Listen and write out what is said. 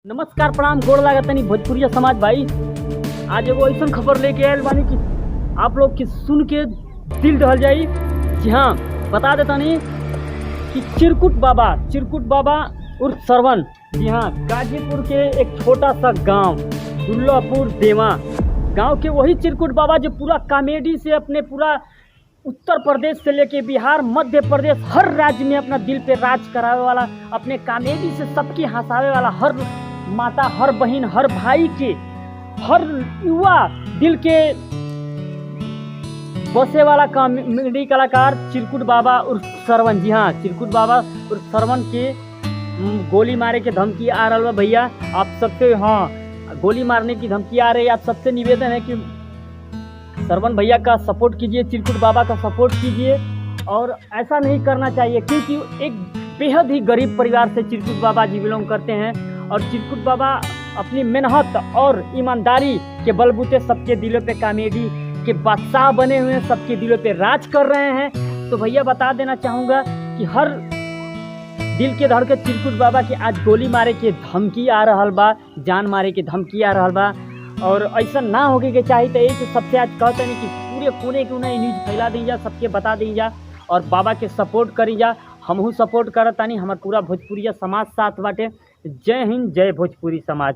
नमस्कार प्रणाम गोड़ लागतनी भोजपुरिया समाज भाई। आज एगो ऐसा खबर लेके आयल बानी कि आप लोग के सुन के दिल दहल जाई। जी हाँ, बता देतानी कि चिरकुट बाबा उर्फ सरवन, जी हाँ, गाजीपुर के एक छोटा सा गांव दुल्लापुर देवा गांव के वही चिरकुट बाबा जो पूरा कॉमेडी से अपने पूरा उत्तर प्रदेश से लेके बिहार, मध्य प्रदेश, हर राज्य में अपना दिल पे राज करावे वाला, अपने कॉमेडी से सबकी हंसावे वाला, हर माता, हर बहन, हर भाई के, हर युवा दिल के बसे वाला कॉमेडी कलाकार चिरकुट बाबा उर्फ सरवन। जी हाँ, चिरकुट बाबा उर्फ सरवन के गोली मारे के धमकी आ रहा है भैया आप सबसे। हाँ, गोली मारने की धमकी आ रही है। आप सबसे निवेदन है कि सरवन भैया का सपोर्ट कीजिए, चिरकुट बाबा का सपोर्ट कीजिए। और ऐसा नहीं करना चाहिए क्योंकि एक बेहद ही गरीब परिवार से चिरकुट बाबा जी बिलोंग करते हैं। और चिरकुट बाबा अपनी मेहनत और ईमानदारी के बलबूते सबके दिलों पे कॉमेडी के बादशाह बने हुए हैं, सबके दिलों पे राज कर रहे हैं। तो भैया बता देना चाहूँगा कि हर दिल के धड़के चिरकुट बाबा की आज गोली मारे के धमकी आ रहा बा, जान मारे के धमकी आ रहा बा। और ऐसा ना होके के चाहिए। तो यही सबसे आज कहते हैं कि पूरे कोने के उन्हें न्यूज़ फैला दी जा, सबके बता दी जा और बाबा के सपोर्ट करी जा। हमहू सपोर्ट करतानी, हमार पूरा भोजपुरिया समाज साथ बाटे। जय हिंद, जय भोजपुरी समाज।